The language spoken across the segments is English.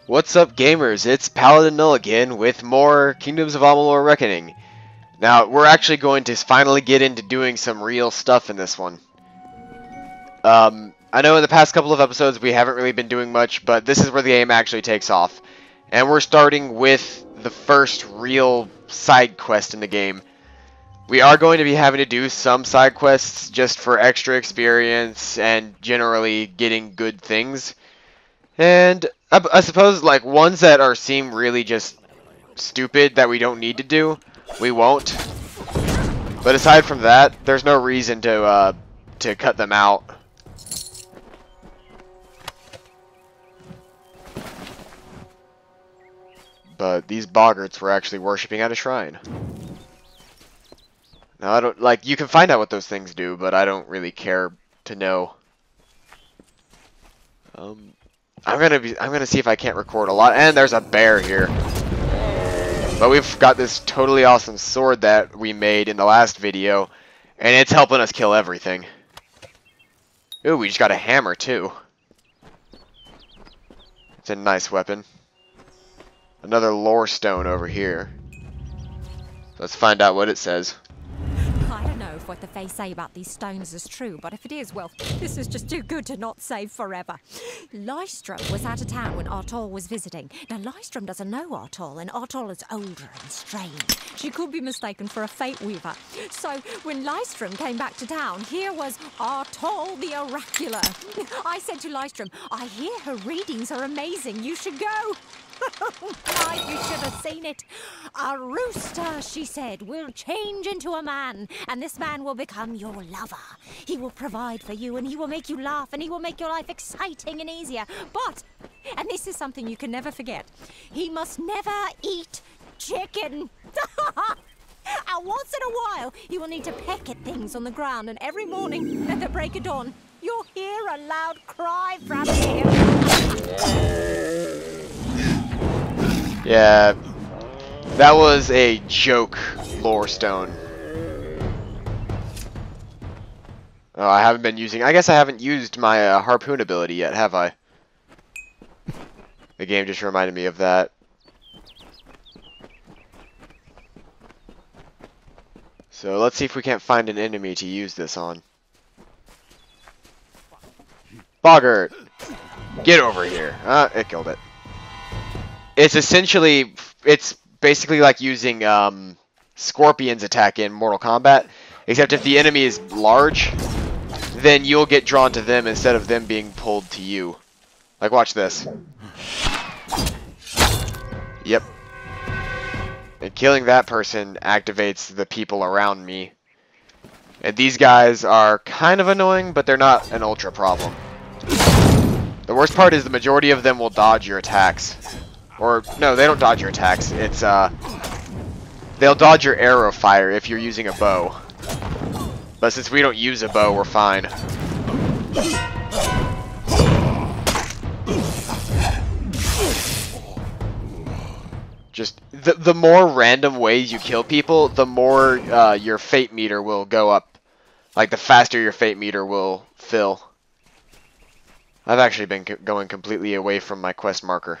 What's up, gamers? It's Paladin again with more Kingdoms of Amalur Reckoning. Now, we're actually going to finally get into doing some real stuff in this one. I know in the past couple of episodes we haven't really been doing much, but this is where the game actually takes off. And we're starting with the first real side quest in the game. We are going to be having to do some side quests just for extra experience and generally getting good things. And I suppose like ones that seem really just stupid that we don't need to do, we won't. But aside from that, there's no reason to cut them out. But these boggarts were actually worshipping at a shrine. Now I don't like you can find out what those things do, but I don't really care to know. I'm gonna see if I can't record a lot. And there's a bear here. But we've got this totally awesome sword that we made in the last video, and it's helping us kill everything. Ooh, we just got a hammer too. It's a nice weapon. Another lore stone over here. Let's find out what it says. I don't know if what the Fae say about these stones is true, but if it is, well, this is just too good to not save forever. Lystrom was out of town when Artol was visiting. Now, Lystrom doesn't know Artol, and Artol is older and strange. She could be mistaken for a fate weaver. So, when Lystrom came back to town, here was Artol the Oracular. I said to Lystrom, I hear her readings are amazing. You should go. My, you should have seen it. A rooster, she said, will change into a man, and this man will become your lover. He will provide for you, and he will make you laugh, and he will make your life exciting and easier. But, and this is something you can never forget, he must never eat chicken. And once in a while, he will need to peck at things on the ground, and every morning at the break of dawn, you'll hear a loud cry from him. Yeah, that was a joke lore stone. Oh, I haven't been using... I guess I haven't used my harpoon ability yet, have I? The game just reminded me of that. So let's see if we can't find an enemy to use this on. Boggart! Get over here. It killed it. It's essentially, it's basically like using Scorpion's attack in Mortal Kombat, except if the enemy is large, then you'll get drawn to them instead of them being pulled to you. Like, watch this. Yep. And killing that person activates the people around me. And these guys are kind of annoying, but they're not an ultra problem. The worst part is the majority of them will dodge your attacks. Or, no, they don't dodge your attacks. It's, they'll dodge your arrow fire if you're using a bow. But since we don't use a bow, we're fine. Just, the more random ways you kill people, the more, your fate meter will go up. Like, the faster your fate meter will fill. I've actually been going completely away from my quest marker.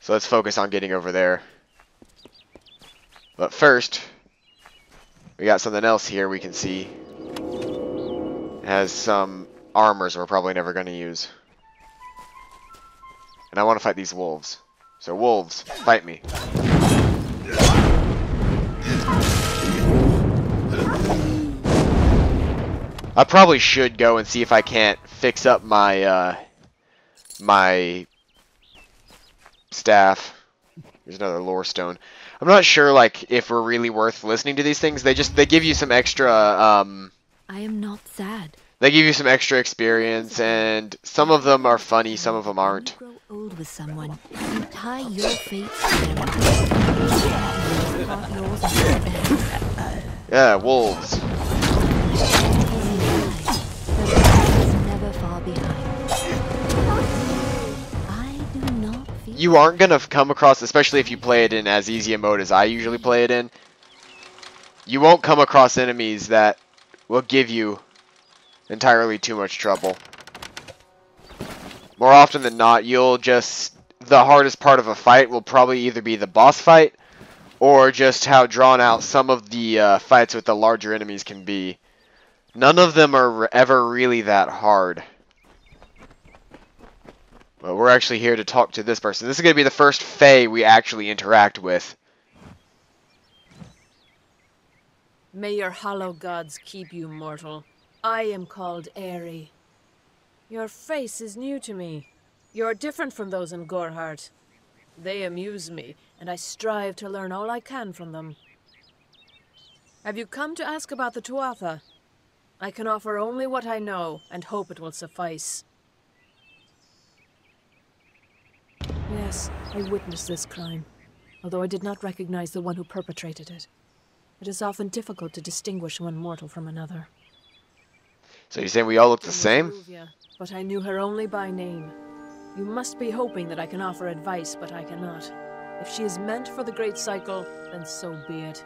So let's focus on getting over there. But first, we got something else here we can see. It has some armors we're probably never going to use. And I want to fight these wolves. So wolves, fight me. I probably should go and see if I can't fix up my my staff. There's another lore stone. I'm not sure like if we're really worth listening to these things. They give you some extra I am not sad. they give you some extra experience, and some of them are funny, some of them aren't. When you grow old with someone, you tie your fate to them. Yeah, wolves. Never far behind. I do not feel You aren't gonna come across, especially if you play it in as easy a mode as I usually play it in, you won't come across enemies that will give you entirely too much trouble. More often than not, you'll just... The hardest part of a fight will probably either be the boss fight, or just how drawn out some of the fights with the larger enemies can be. None of them are ever really that hard. But we're actually here to talk to this person. This is going to be the first Fae we actually interact with. May your hollow gods keep you mortal. I am called Aerie. Your face is new to me. You're different from those in Gorhart. They amuse me, and I strive to learn all I can from them. Have you come to ask about the Tuatha? I can offer only what I know, and hope it will suffice. Yes, I witnessed this crime, although I did not recognize the one who perpetrated it. It is often difficult to distinguish one mortal from another. So you're saying we all look the same? But I knew her only by name. You must be hoping that I can offer advice, but I cannot. If she is meant for the Great Cycle, then so be it.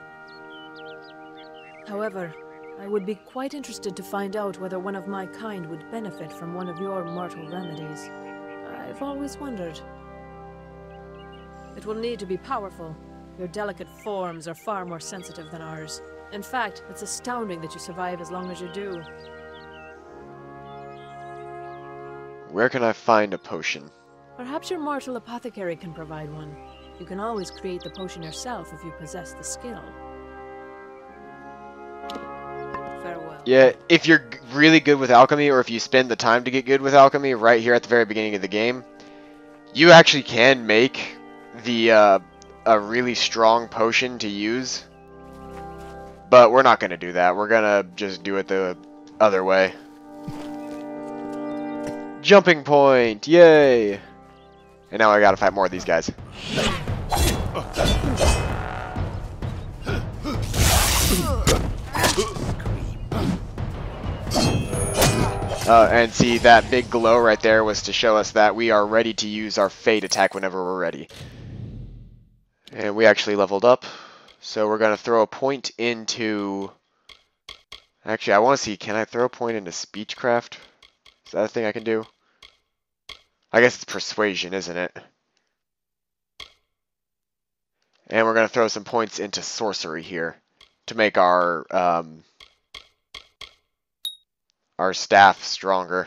However, I would be quite interested to find out whether one of my kind would benefit from one of your mortal remedies. I've always wondered. It will need to be powerful. Your delicate forms are far more sensitive than ours. In fact, it's astounding that you survive as long as you do. Where can I find a potion? Perhaps your mortal apothecary can provide one. You can always create the potion yourself if you possess the skill. Farewell. Yeah, if you're really good with alchemy, or if you spend the time to get good with alchemy right here at the very beginning of the game, you actually can make the a really strong potion to use. But we're not going to do that. We're going to just do it the other way. Jumping point! Yay! And now I gotta fight more of these guys. And see, that big glow right there was to show us that we are ready to use our Fate attack whenever we're ready. And we actually leveled up. So we're gonna throw a point into... Actually, I want to see, can I throw a point into Speechcraft? Is that a thing I can do? I guess it's persuasion, isn't it? And we're going to throw some points into sorcery here to make our staff stronger.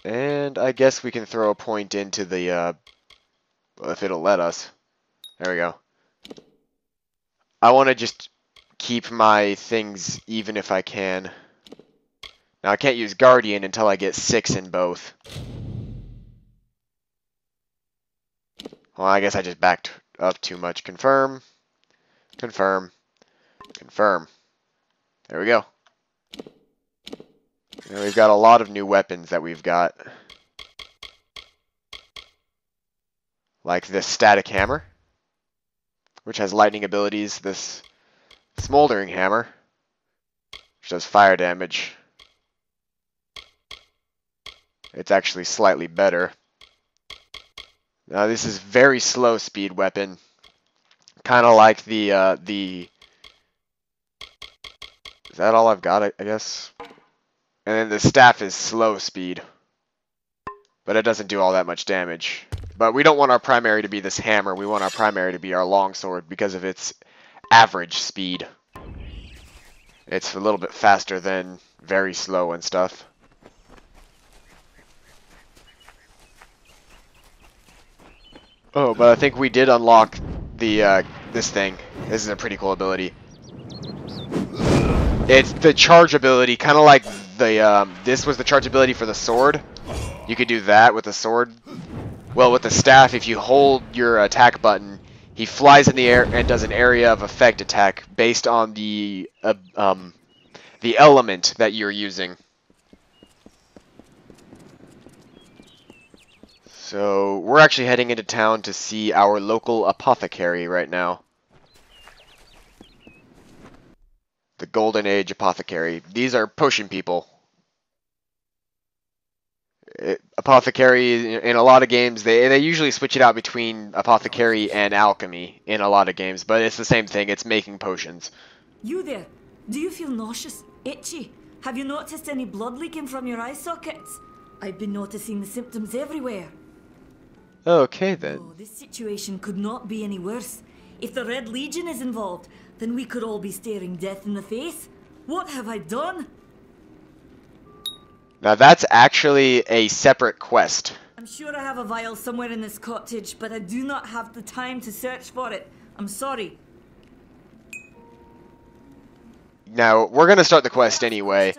And I guess we can throw a point into the, if it'll let us. There we go. I want to just keep my things even if I can. Now I can't use Guardian until I get 6 in both. Well, I guess I just backed up too much. Confirm. Confirm. Confirm. There we go. And we've got a lot of new weapons that we've got. Like this static hammer, which has lightning abilities. This smoldering hammer, which does fire damage. It's actually slightly better. Now this is very slow speed weapon. Kind of like the... Is that all I've got, I guess? And then the staff is slow speed. But it doesn't do all that much damage. But we don't want our primary to be this hammer. We want our primary to be our longsword because of its average speed. It's a little bit faster than very slow and stuff. Oh, but I think we did unlock the this thing. This is a pretty cool ability. It's the charge ability, kind of like the this was the charge ability for the sword. You could do that with the sword. Well, with the staff, if you hold your attack button, he flies in the air and does an area of effect attack based on the element that you're using. So, we're actually heading into town to see our local apothecary right now. The Golden Age Apothecary. These are potion people. Apothecary, in a lot of games, they usually switch it out between apothecary and alchemy in a lot of games, but it's the same thing, it's making potions. You there, do you feel nauseous, itchy, Have you noticed any blood leaking from your eye sockets? I've been noticing the symptoms everywhere. Okay then. Oh, this situation could not be any worse. If the Red Legion is involved, then we could all be staring death in the face. What have I done? Now that's actually a separate quest. I'm sure I have a vial somewhere in this cottage, but I do not have the time to search for it. I'm sorry. Now, we're going to start the quest anyway,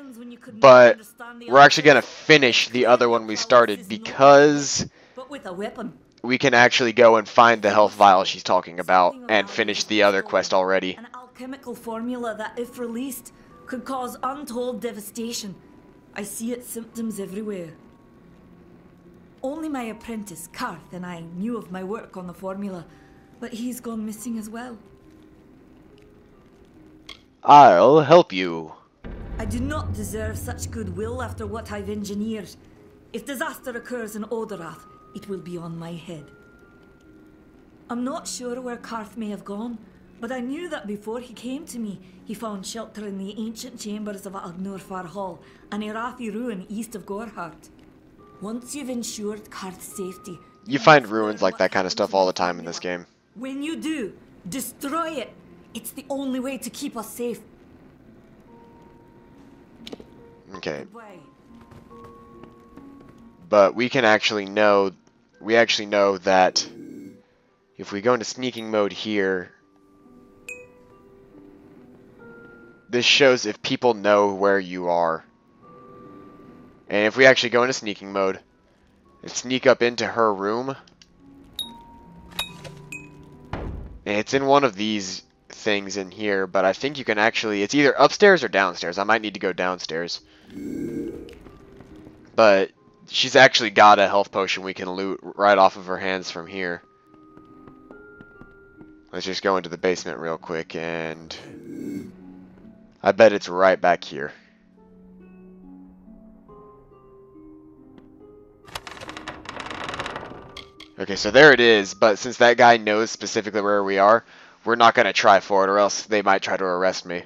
but we're actually going to finish the other one we started because with a weapon. we can actually go and find the health vial she's talking about and finish the other quest already. An alchemical formula that, if released, could cause untold devastation. I see its symptoms everywhere. Only my apprentice, Karth, and I knew of my work on the formula, but he's gone missing as well. I'll help you. I do not deserve such goodwill after what I've engineered. If disaster occurs in Odorath, it will be on my head. I'm not sure where Karth may have gone, but I knew that before he came to me, he found shelter in the ancient chambers of Agnurfar Hall, an Irathi ruin east of Gorhart. Once you've ensured Karth's safety... You find ruins like that kind of stuff all the time in this game. When you do, destroy it. It's the only way to keep us safe. Okay. Goodbye. But we actually know that if we go into sneaking mode here, this shows if people know where you are. And if we actually go into sneaking mode and sneak up into her room, and it's in one of these things in here, but I think you can actually, it's either upstairs or downstairs. I might need to go downstairs. But she's actually got a health potion we can loot right off of her hands from here. Let's just go into the basement real quick, and I bet it's right back here. Okay, so there it is, but since that guy knows specifically where we are, we're not going to try for it, or else they might try to arrest me.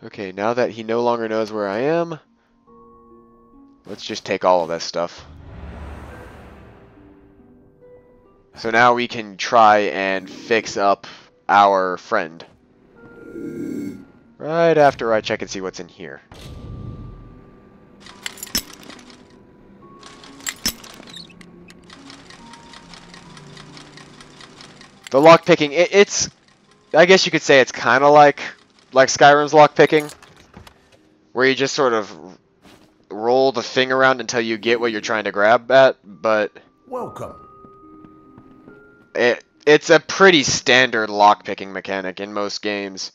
Okay, now that he no longer knows where I am, let's just take all of this stuff. So now we can try and fix up our friend. Right after I check and see what's in here. The lockpicking, it's, I guess you could say it's kind of like Skyrim's lockpicking, where you just sort of roll the thing around until you get what you're trying to grab at, but welcome. It's a pretty standard lockpicking mechanic in most games.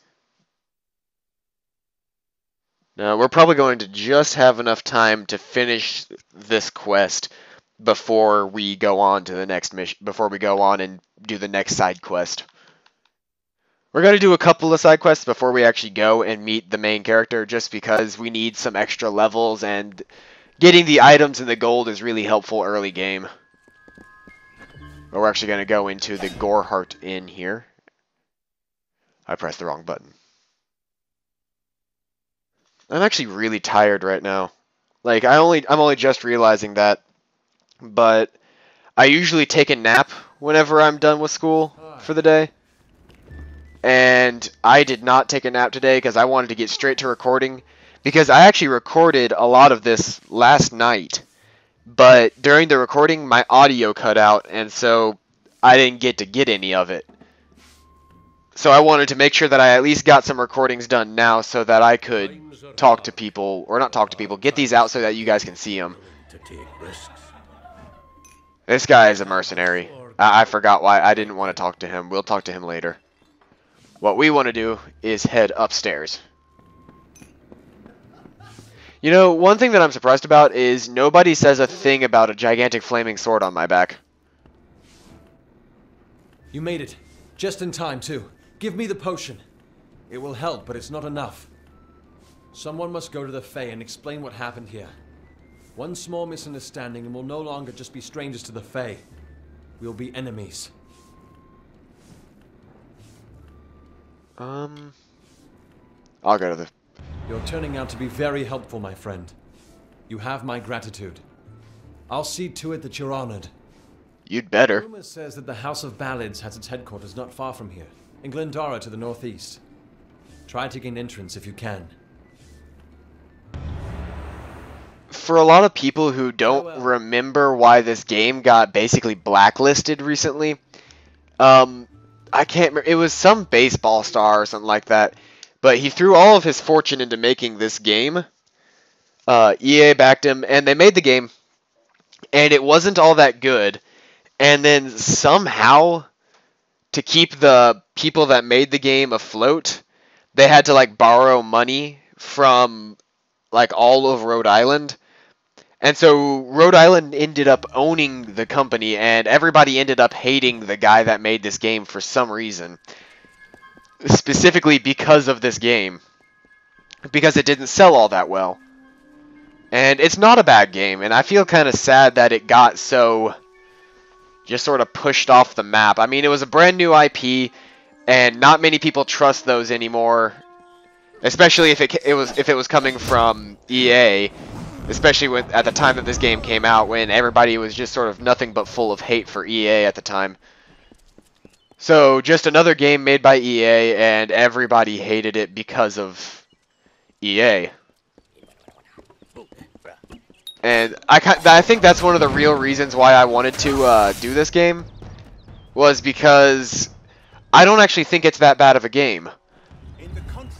Now, we're probably going to just have enough time to finish this quest before we go on to the next mission, before we go on and do the next side quest. We're going to do a couple of side quests before we actually go and meet the main character, just because we need some extra levels, and getting the items and the gold is really helpful early game. But we're actually going to go into the Gorhart Inn here. I pressed the wrong button. I'm actually really tired right now. Like, I'm only just realizing that, but I usually take a nap whenever I'm done with school for the day. And I did not take a nap today because I wanted to get straight to recording, because I actually recorded a lot of this last night, but during the recording my audio cut out, and so I didn't get any of it. So I wanted to make sure that I at least got some recordings done now so that I could talk to people, or not talk to people, get these out so that you guys can see them. This guy is a mercenary. I forgot why I didn't want to talk to him. We'll talk to him later. What we want to do is head upstairs. You know, one thing that I'm surprised about is nobody says a thing about a gigantic flaming sword on my back. You made it. Just in time, too. Give me the potion. It will help, but it's not enough. Someone must go to the Fae and explain what happened here. One small misunderstanding and we'll no longer just be strangers to the Fae. We'll be enemies. I'll go to the... You're turning out to be very helpful, my friend. You have my gratitude. I'll see to it that you're honored. You'd better. Rumor says that the House of Ballads has its headquarters not far from here, in Glendara to the northeast. Try to gain entrance if you can. For a lot of people who don't remember why this game got basically blacklisted recently, I can't remember. It was some baseball star or something like that, but he threw all of his fortune into making this game. EA backed him, and they made the game, and it wasn't all that good. And then somehow, to keep the people that made the game afloat, they had to like borrow money from like all of Rhode Island. And so Rhode Island ended up owning the company, and everybody ended up hating the guy that made this game for some reason. Specifically because of this game. Because it didn't sell all that well. And it's not a bad game, and I feel kind of sad that it got so just sort of pushed off the map. I mean, it was a brand new IP, and not many people trust those anymore. Especially if it was coming from EA. Especially at the time that this game came out, when everybody was just sort of nothing but full of hate for EA at the time. So, just another game made by EA, and everybody hated it because of EA. And I think that's one of the real reasons why I wanted to do this game, was because I don't actually think it's that bad of a game.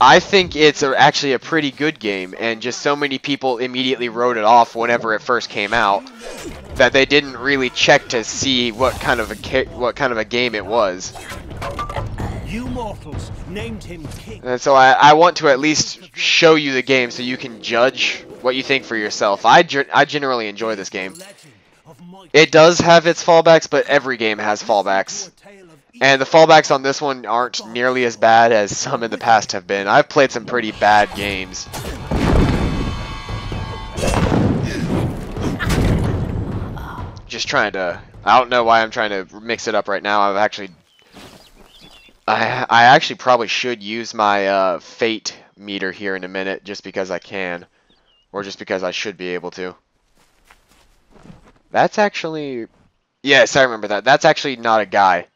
I think it's actually a pretty good game, and just so many people immediately wrote it off whenever it first came out that they didn't really check to see what kind of a game it was. You mortals named him king. And so I want to at least show you the game so you can judge what you think for yourself. I generally enjoy this game. It does have its fallbacks, but every game has fallbacks. And the fallbacks on this one aren't nearly as bad as some in the past have been. I've played some pretty bad games. Just trying to... I don't know why I'm trying to mix it up right now. I actually probably should use my fate meter here in a minute, just because I can. Or just because I should be able to. That's actually... Yes, I remember that. That's actually not a guy.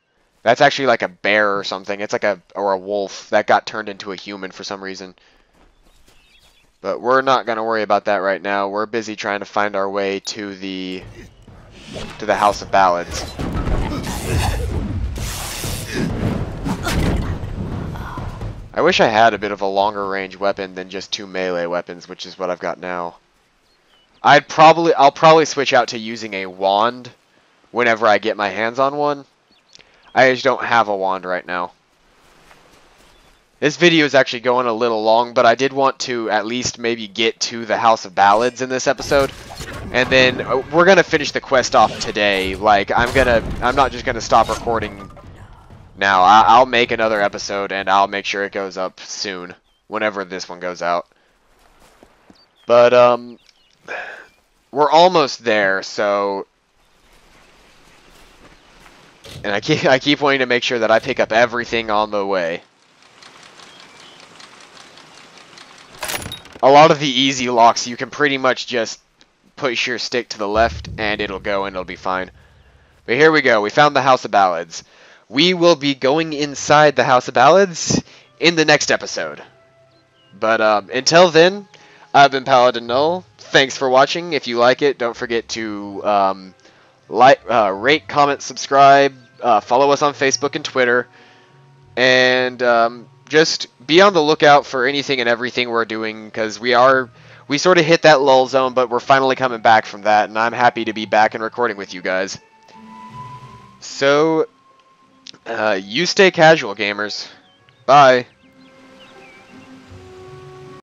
That's actually like a bear or something. It's like a wolf that got turned into a human for some reason. But we're not going to worry about that right now. We're busy trying to find our way to the House of Ballads. I wish I had a bit of a longer range weapon than just 2 melee weapons, which is what I've got now. I'll probably switch out to using a wand whenever I get my hands on one. I just don't have a wand right now. This video is actually going a little long, but I did want to at least maybe get to the House of Ballads in this episode. And then we're going to finish the quest off today. Like, I'm not just going to stop recording now. I'll make another episode, and I'll make sure it goes up soon, whenever this one goes out. But, we're almost there, so... And I keep wanting to make sure that I pick up everything on the way. A lot of the easy locks, you can pretty much just push your stick to the left and it'll go and it'll be fine. But here we go. We found the House of Ballads. We will be going inside the House of Ballads in the next episode. But until then, I've been Paladin Null. Thanks for watching. If you like it, don't forget to rate, comment, subscribe, follow us on Facebook and Twitter, and just be on the lookout for anything and everything we're doing, because we sort of hit that lull zone, but we're finally coming back from that, and I'm happy to be back and recording with you guys. So, you stay casual, gamers. Bye.